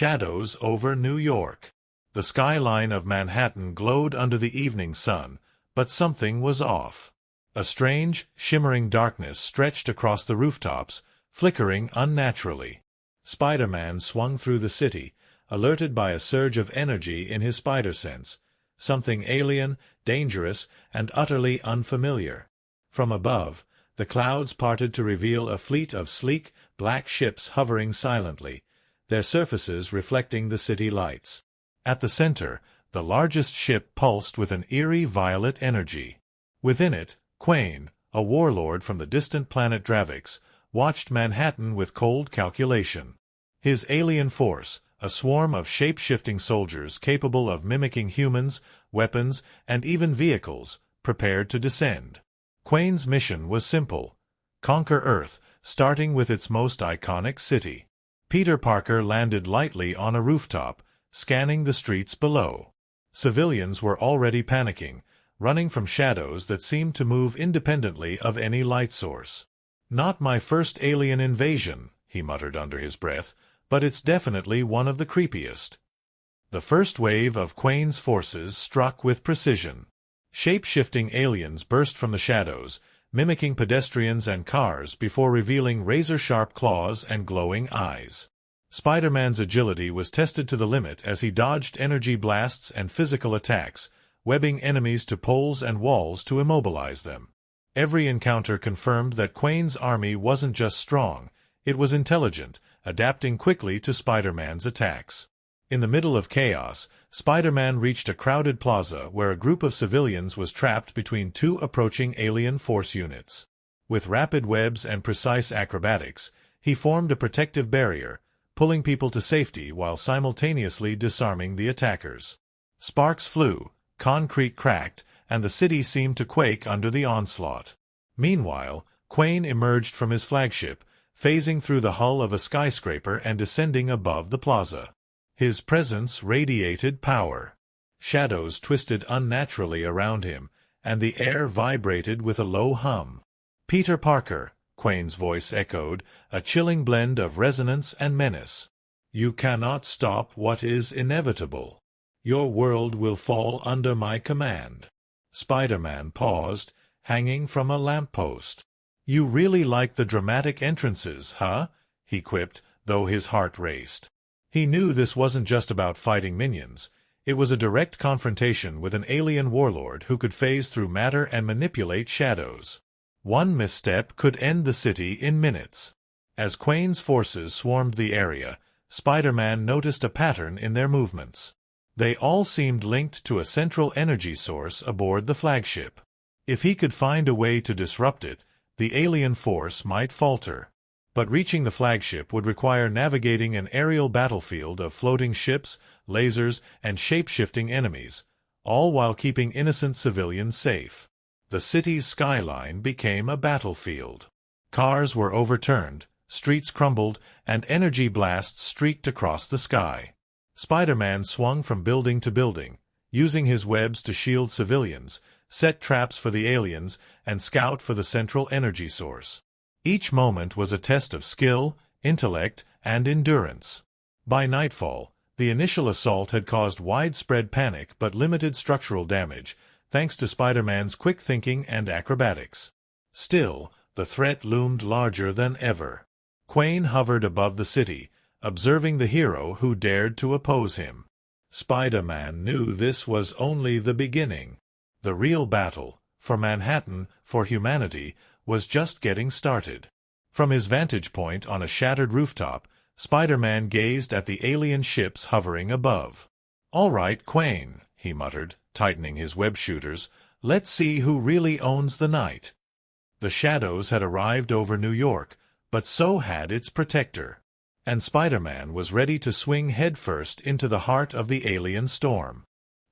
Shadows over New York. The skyline of Manhattan glowed under the evening sun, but something was off. A strange, shimmering darkness stretched across the rooftops, flickering unnaturally. Spider-Man swung through the city, alerted by a surge of energy in his spider sense, something alien, dangerous, and utterly unfamiliar. From above, the clouds parted to reveal a fleet of sleek, black ships hovering silently, their surfaces reflecting the city lights. At the center, the largest ship pulsed with an eerie violet energy. Within it, Quain, a warlord from the distant planet Dravix, watched Manhattan with cold calculation. His alien force, a swarm of shape-shifting soldiers capable of mimicking humans, weapons, and even vehicles, prepared to descend. Quain's mission was simple: conquer Earth, starting with its most iconic city. Peter Parker landed lightly on a rooftop, scanning the streets below. Civilians were already panicking, running from shadows that seemed to move independently of any light source. "Not my first alien invasion," he muttered under his breath, "but it's definitely one of the creepiest." The first wave of Quain's forces struck with precision. Shape-shifting aliens burst from the shadows, mimicking pedestrians and cars before revealing razor-sharp claws and glowing eyes. Spider-Man's agility was tested to the limit as he dodged energy blasts and physical attacks, webbing enemies to poles and walls to immobilize them. Every encounter confirmed that Quain's army wasn't just strong, it was intelligent, adapting quickly to Spider-Man's attacks. In the middle of chaos, Spider-Man reached a crowded plaza where a group of civilians was trapped between two approaching alien force units. With rapid webs and precise acrobatics, he formed a protective barrier, pulling people to safety while simultaneously disarming the attackers. Sparks flew, concrete cracked, and the city seemed to quake under the onslaught. Meanwhile, Quain emerged from his flagship, phasing through the hull of a skyscraper and descending above the plaza. His presence radiated power. Shadows twisted unnaturally around him, and the air vibrated with a low hum. "Peter Parker," Quain's voice echoed, a chilling blend of resonance and menace. "You cannot stop what is inevitable. Your world will fall under my command." Spider-Man paused, hanging from a lamppost. "You really like the dramatic entrances, huh?" he quipped, though his heart raced. He knew this wasn't just about fighting minions. It was a direct confrontation with an alien warlord who could phase through matter and manipulate shadows. One misstep could end the city in minutes. As Quain's forces swarmed the area, Spider-Man noticed a pattern in their movements. They all seemed linked to a central energy source aboard the flagship. If he could find a way to disrupt it, the alien force might falter. But reaching the flagship would require navigating an aerial battlefield of floating ships, lasers, and shape-shifting enemies, all while keeping innocent civilians safe. The city's skyline became a battlefield. Cars were overturned, streets crumbled, and energy blasts streaked across the sky. Spider-Man swung from building to building, using his webs to shield civilians, set traps for the aliens, and scout for the central energy source. Each moment was a test of skill, intellect, and endurance. By nightfall, the initial assault had caused widespread panic but limited structural damage, thanks to Spider-Man's quick thinking and acrobatics. Still, the threat loomed larger than ever. Quain hovered above the city, observing the hero who dared to oppose him. Spider-Man knew this was only the beginning. The real battle, for Manhattan, for humanity, was just getting started. From his vantage point on a shattered rooftop, Spider-Man gazed at the alien ships hovering above. "All right, Quain," he muttered, tightening his web shooters, "let's see who really owns the night." The shadows had arrived over New York, but so had its protector. And Spider-Man was ready to swing headfirst into the heart of the alien storm.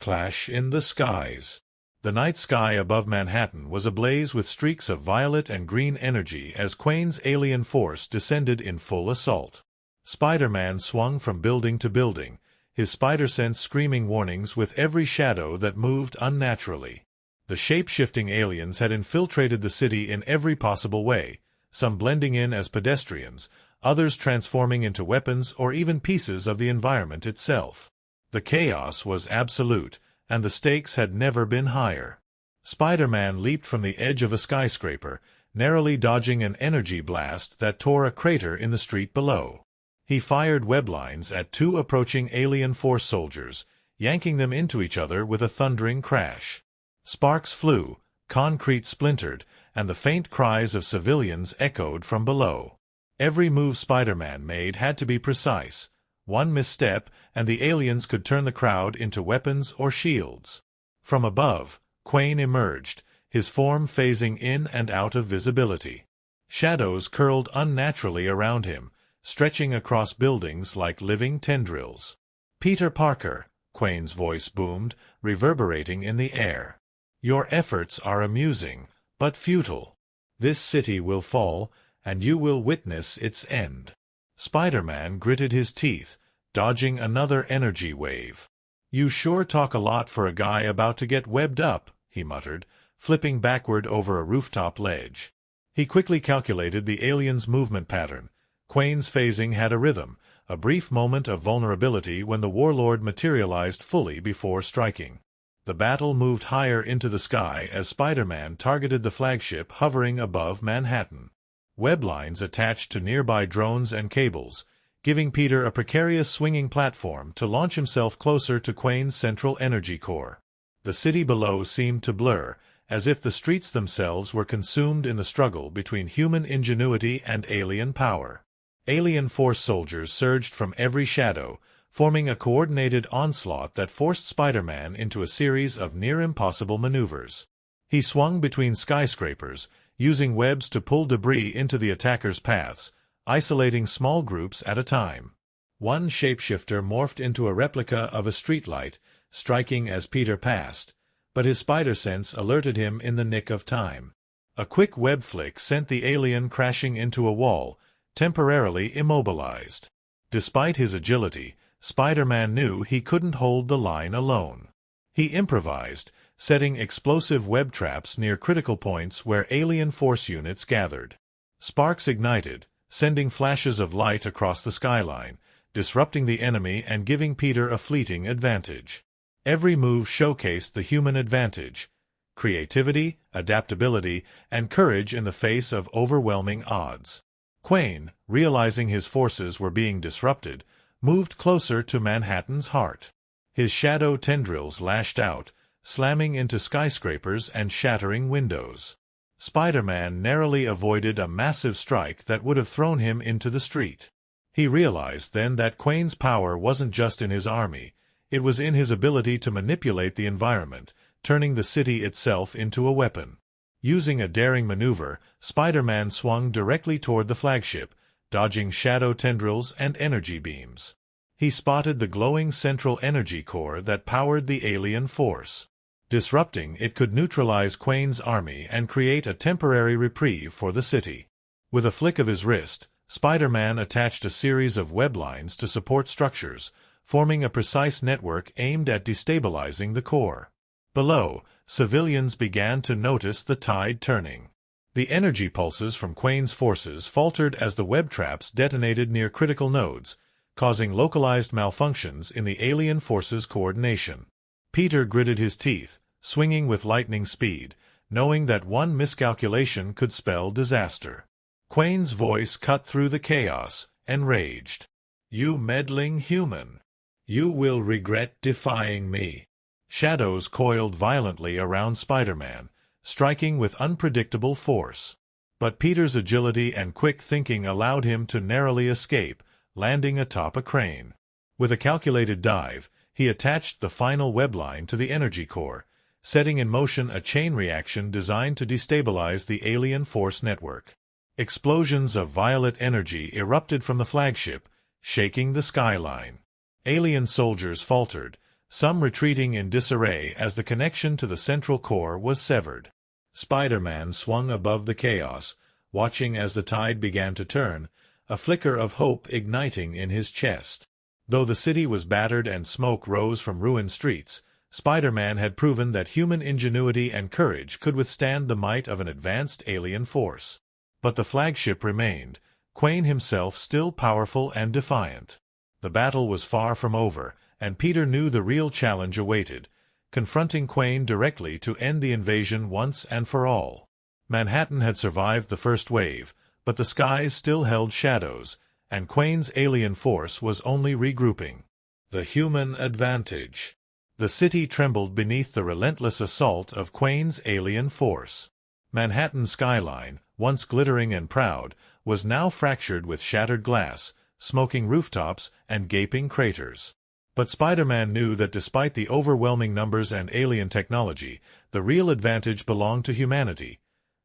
Clash in the skies. The night sky above Manhattan was ablaze with streaks of violet and green energy as Quain's alien force descended in full assault. Spider-Man swung from building to building, his spider sense screaming warnings with every shadow that moved unnaturally. The shape-shifting aliens had infiltrated the city in every possible way, some blending in as pedestrians, others transforming into weapons or even pieces of the environment itself. The chaos was absolute, and the stakes had never been higher. Spider-Man leaped from the edge of a skyscraper, narrowly dodging an energy blast that tore a crater in the street below. He fired web lines at two approaching alien force soldiers, yanking them into each other with a thundering crash. Sparks flew, concrete splintered, and the faint cries of civilians echoed from below. Every move Spider-Man made had to be precise. One misstep, and the aliens could turn the crowd into weapons or shields. From above, Quain emerged, his form phasing in and out of visibility. Shadows curled unnaturally around him, stretching across buildings like living tendrils. "Peter Parker," Quain's voice boomed, reverberating in the air. "Your efforts are amusing, but futile. This city will fall, and you will witness its end." Spider-Man gritted his teeth, dodging another energy wave. "You sure talk a lot for a guy about to get webbed up," he muttered, flipping backward over a rooftop ledge. He quickly calculated the alien's movement pattern. Quain's phasing had a rhythm, a brief moment of vulnerability when the warlord materialized fully before striking. The battle moved higher into the sky as Spider-Man targeted the flagship hovering above Manhattan. Web lines attached to nearby drones and cables, giving Peter a precarious swinging platform to launch himself closer to Quain's central energy core. The city below seemed to blur, as if the streets themselves were consumed in the struggle between human ingenuity and alien power. Alien force soldiers surged from every shadow, forming a coordinated onslaught that forced Spider-Man into a series of near-impossible maneuvers. He swung between skyscrapers, using webs to pull debris into the attackers' paths, isolating small groups at a time. One shapeshifter morphed into a replica of a streetlight, striking as Peter passed, but his spider sense alerted him in the nick of time. A quick web flick sent the alien crashing into a wall, temporarily immobilized. Despite his agility, Spider-Man knew he couldn't hold the line alone. He improvised, setting explosive web traps near critical points where alien force units gathered. Sparks ignited, sending flashes of light across the skyline, disrupting the enemy and giving Peter a fleeting advantage. Every move showcased the human advantage: creativity, adaptability, and courage in the face of overwhelming odds. Quain, realizing his forces were being disrupted, moved closer to Manhattan's heart. His shadow tendrils lashed out, slamming into skyscrapers and shattering windows. Spider-Man narrowly avoided a massive strike that would have thrown him into the street. He realized then that Quain's power wasn't just in his army, it was in his ability to manipulate the environment, turning the city itself into a weapon. Using a daring maneuver, Spider-Man swung directly toward the flagship, dodging shadow tendrils and energy beams. He spotted the glowing central energy core that powered the alien force. Disrupting it could neutralize Quain's army and create a temporary reprieve for the city. With a flick of his wrist, Spider-Man attached a series of web lines to support structures, forming a precise network aimed at destabilizing the core. Below, civilians began to notice the tide turning. The energy pulses from Quain's forces faltered as the web traps detonated near critical nodes, causing localized malfunctions in the alien forces' coordination. Peter gritted his teeth, swinging with lightning speed, knowing that one miscalculation could spell disaster. Quain's voice cut through the chaos, enraged. "You meddling human! You will regret defying me." Shadows coiled violently around Spider-Man, striking with unpredictable force. But Peter's agility and quick thinking allowed him to narrowly escape, landing atop a crane. With a calculated dive, he attached the final web line to the energy core, setting in motion a chain reaction designed to destabilize the alien force network. Explosions of violet energy erupted from the flagship, shaking the skyline. Alien soldiers faltered, some retreating in disarray as the connection to the central core was severed. Spider-Man swung above the chaos, watching as the tide began to turn, a flicker of hope igniting in his chest. Though the city was battered and smoke rose from ruined streets, Spider-Man had proven that human ingenuity and courage could withstand the might of an advanced alien force. But the flagship remained, Quain himself still powerful and defiant. The battle was far from over, and Peter knew the real challenge awaited, confronting Quain directly to end the invasion once and for all. Manhattan had survived the first wave, but the skies still held shadows, and Quain's alien force was only regrouping. The human advantage. The city trembled beneath the relentless assault of Quain's alien force. Manhattan's skyline, once glittering and proud, was now fractured with shattered glass, smoking rooftops, and gaping craters. But Spider-Man knew that despite the overwhelming numbers and alien technology, the real advantage belonged to humanity,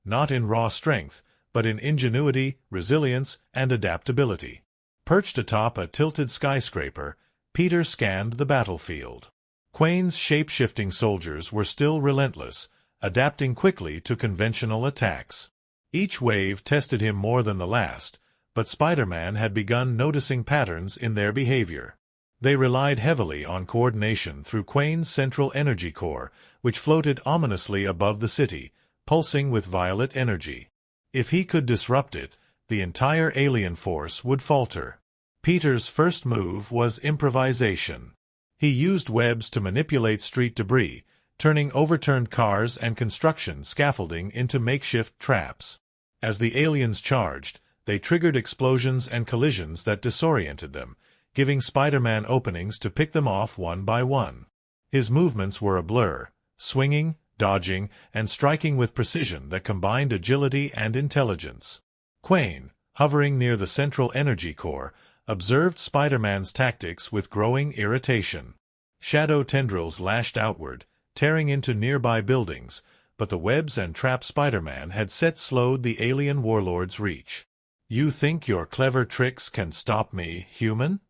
not in raw strength, but in ingenuity, resilience, and adaptability. Perched atop a tilted skyscraper, Peter scanned the battlefield. Quain's shape-shifting soldiers were still relentless, adapting quickly to conventional attacks. Each wave tested him more than the last, but Spider-Man had begun noticing patterns in their behavior. They relied heavily on coordination through Quain's central energy core, which floated ominously above the city, pulsing with violet energy. If he could disrupt it, the entire alien force would falter. Peter's first move was improvisation. He used webs to manipulate street debris, turning overturned cars and construction scaffolding into makeshift traps. As the aliens charged, they triggered explosions and collisions that disoriented them, giving Spider-Man openings to pick them off one by one. His movements were a blur, swinging, dodging, and striking with precision that combined agility and intelligence. Quain, hovering near the central energy core, observed Spider-Man's tactics with growing irritation. Shadow tendrils lashed outward, tearing into nearby buildings, but the webs and traps Spider-Man had set slowed the alien warlord's reach. "You think your clever tricks can stop me, human?"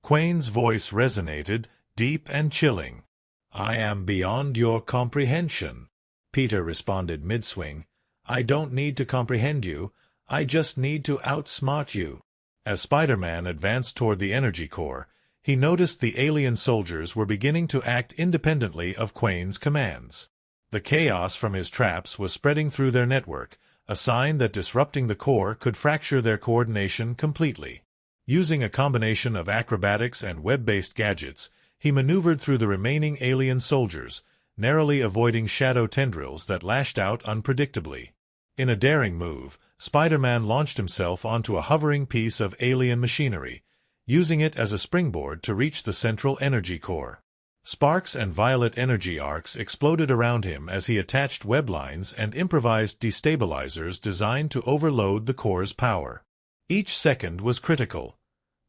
Quain's voice resonated, deep and chilling. "I am beyond your comprehension," Peter responded mid-swing. "I don't need to comprehend you, I just need to outsmart you." As Spider-Man advanced toward the energy core, he noticed the alien soldiers were beginning to act independently of Quain's commands. The chaos from his traps was spreading through their network, a sign that disrupting the core could fracture their coordination completely. Using a combination of acrobatics and web-based gadgets, he maneuvered through the remaining alien soldiers, narrowly avoiding shadow tendrils that lashed out unpredictably. In a daring move, Spider-Man launched himself onto a hovering piece of alien machinery, using it as a springboard to reach the central energy core. Sparks and violet energy arcs exploded around him as he attached web lines and improvised destabilizers designed to overload the core's power. Each second was critical.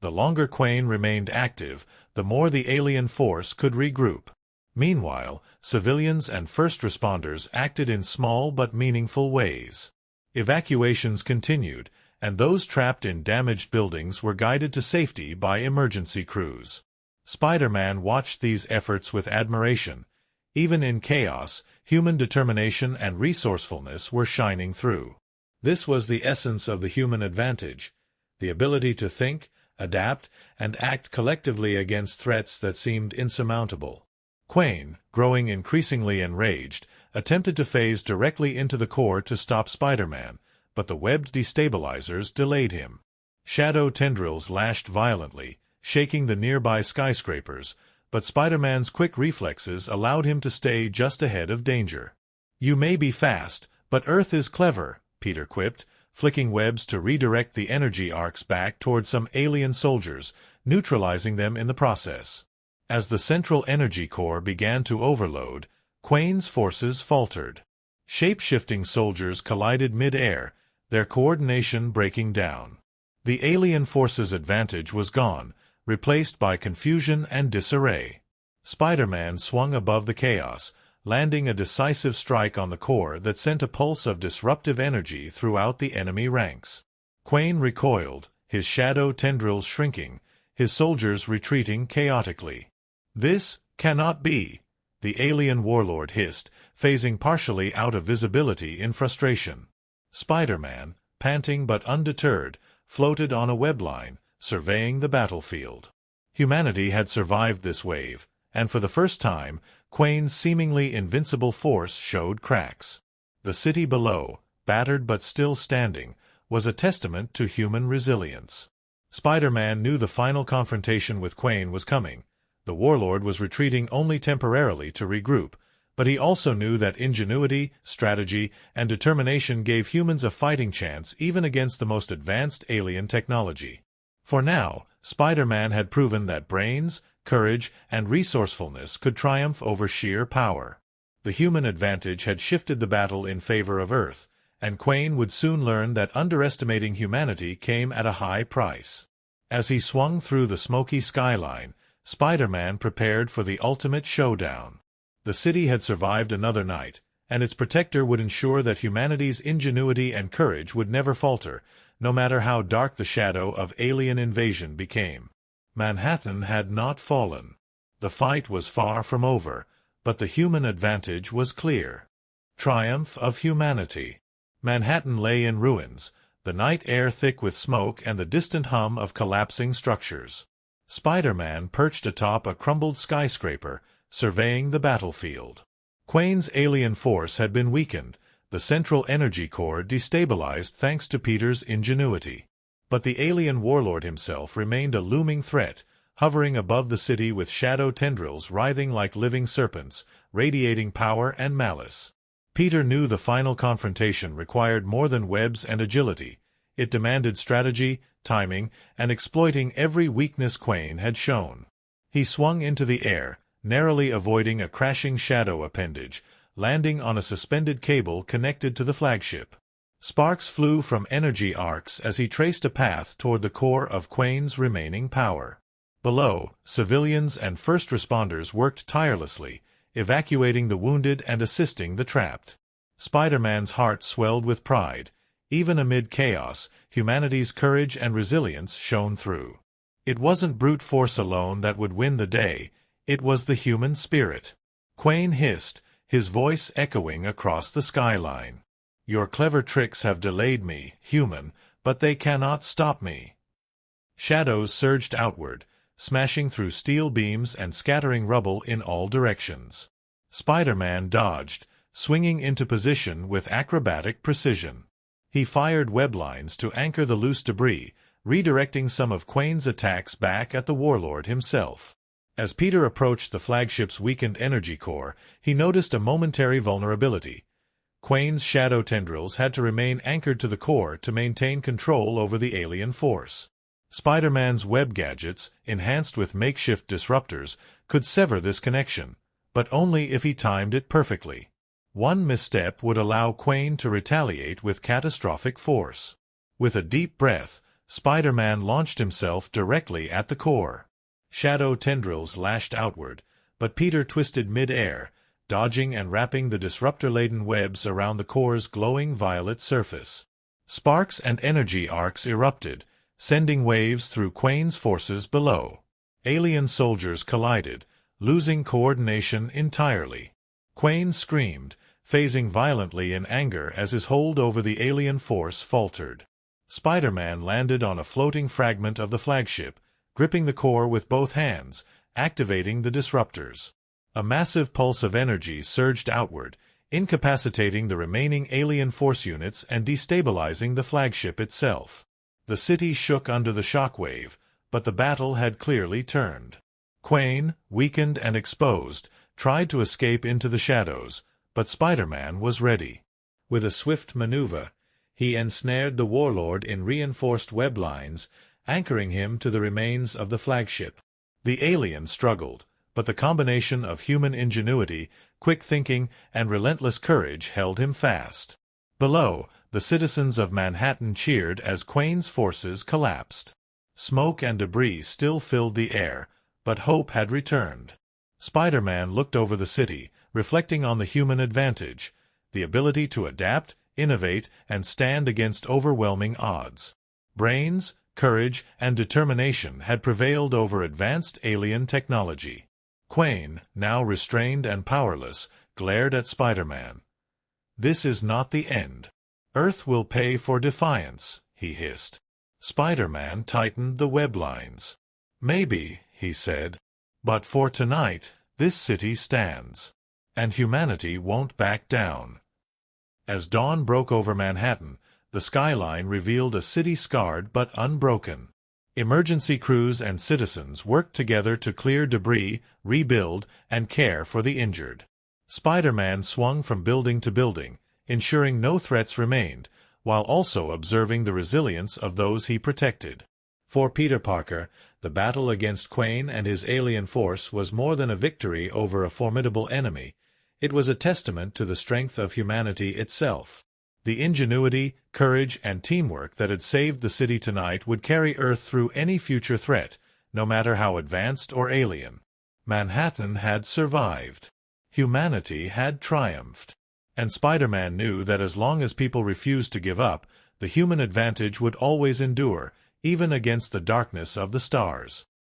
The longer Quain remained active, the more the alien force could regroup. Meanwhile, civilians and first responders acted in small but meaningful ways. Evacuations continued, and those trapped in damaged buildings were guided to safety by emergency crews. Spider-Man watched these efforts with admiration. Even in chaos, human determination and resourcefulness were shining through. This was the essence of the human advantage, the ability to think, adapt, and act collectively against threats that seemed insurmountable. Quain, growing increasingly enraged, attempted to phase directly into the core to stop Spider-Man, but the webbed destabilizers delayed him. Shadow tendrils lashed violently, shaking the nearby skyscrapers, but Spider-Man's quick reflexes allowed him to stay just ahead of danger. "You may be fast, but Earth is clever," Peter quipped, flicking webs to redirect the energy arcs back toward some alien soldiers, neutralizing them in the process. As the central energy core began to overload, Quain's forces faltered. Shape-shifting soldiers collided mid-air, their coordination breaking down. The alien force's advantage was gone, replaced by confusion and disarray. Spider-Man swung above the chaos, landing a decisive strike on the core that sent a pulse of disruptive energy throughout the enemy ranks. Quain recoiled, his shadow tendrils shrinking, his soldiers retreating chaotically. "This cannot be," the alien warlord hissed, phasing partially out of visibility in frustration. Spider-Man, panting but undeterred, floated on a web line, surveying the battlefield. Humanity had survived this wave, and for the first time, Quain's seemingly invincible force showed cracks. The city below, battered but still standing, was a testament to human resilience. Spider-Man knew the final confrontation with Quain was coming. The warlord was retreating only temporarily to regroup, but he also knew that ingenuity, strategy, and determination gave humans a fighting chance even against the most advanced alien technology. For now, Spider-Man had proven that brains, courage, and resourcefulness could triumph over sheer power. The human advantage had shifted the battle in favor of Earth, and Quain would soon learn that underestimating humanity came at a high price. As he swung through the smoky skyline, Spider-Man prepared for the ultimate showdown. The city had survived another night, and its protector would ensure that humanity's ingenuity and courage would never falter, no matter how dark the shadow of alien invasion became. Manhattan had not fallen. The fight was far from over, but the human advantage was clear. Triumph of humanity. Manhattan lay in ruins, the night air thick with smoke and the distant hum of collapsing structures. Spider-Man perched atop a crumbled skyscraper, surveying the battlefield. Quain's alien force had been weakened, the central energy core destabilized thanks to Peter's ingenuity. But the alien warlord himself remained a looming threat, hovering above the city with shadow tendrils writhing like living serpents, radiating power and malice. Peter knew the final confrontation required more than webs and agility. It demanded strategy, timing, and exploiting every weakness Quain had shown. He swung into the air, narrowly avoiding a crashing shadow appendage, landing on a suspended cable connected to the flagship. Sparks flew from energy arcs as he traced a path toward the core of Quain's remaining power. Below, civilians and first responders worked tirelessly, evacuating the wounded and assisting the trapped. Spider-Man's heart swelled with pride. Even amid chaos, humanity's courage and resilience shone through. It wasn't brute force alone that would win the day, it was the human spirit. Quain hissed, his voice echoing across the skyline. "Your clever tricks have delayed me, human, but they cannot stop me." Shadows surged outward, smashing through steel beams and scattering rubble in all directions. Spider-Man dodged, swinging into position with acrobatic precision. He fired web lines to anchor the loose debris, redirecting some of Quain's attacks back at the warlord himself. As Peter approached the flagship's weakened energy core, he noticed a momentary vulnerability. Quain's shadow tendrils had to remain anchored to the core to maintain control over the alien force. Spider-Man's web gadgets, enhanced with makeshift disruptors, could sever this connection, but only if he timed it perfectly. One misstep would allow Quain to retaliate with catastrophic force. With a deep breath, Spider-Man launched himself directly at the core. Shadow tendrils lashed outward, but Peter twisted mid-air, dodging and wrapping the disruptor-laden webs around the core's glowing violet surface. Sparks and energy arcs erupted, sending waves through Quain's forces below. Alien soldiers collided, losing coordination entirely. Quain screamed, phasing violently in anger as his hold over the alien force faltered. Spider-Man landed on a floating fragment of the flagship, gripping the core with both hands, activating the disruptors. A massive pulse of energy surged outward, incapacitating the remaining alien force units and destabilizing the flagship itself. The city shook under the shockwave, but the battle had clearly turned. Quain, weakened and exposed, tried to escape into the shadows, but Spider-Man was ready. With a swift maneuver, he ensnared the warlord in reinforced web lines, anchoring him to the remains of the flagship. The alien struggled, but the combination of human ingenuity, quick thinking, and relentless courage held him fast. Below, the citizens of Manhattan cheered as Quain's forces collapsed. Smoke and debris still filled the air, but hope had returned. Spider-Man looked over the city, reflecting on the human advantage, the ability to adapt, innovate, and stand against overwhelming odds. Brains, courage, and determination had prevailed over advanced alien technology. Quain, now restrained and powerless, glared at Spider-Man. "This is not the end. Earth will pay for defiance," he hissed. Spider-Man tightened the web lines. "Maybe," he said. "But for tonight, this city stands. And humanity won't back down." As dawn broke over Manhattan, the skyline revealed a city scarred but unbroken. Emergency crews and citizens worked together to clear debris, rebuild, and care for the injured. Spider-Man swung from building to building, ensuring no threats remained, while also observing the resilience of those he protected. For Peter Parker, the battle against Quain and his alien force was more than a victory over a formidable enemy. It was a testament to the strength of humanity itself. The ingenuity, courage, and teamwork that had saved the city tonight would carry Earth through any future threat, no matter how advanced or alien. Manhattan had survived. Humanity had triumphed. And Spider-Man knew that as long as people refused to give up, the human advantage would always endure, even against the darkness of the stars.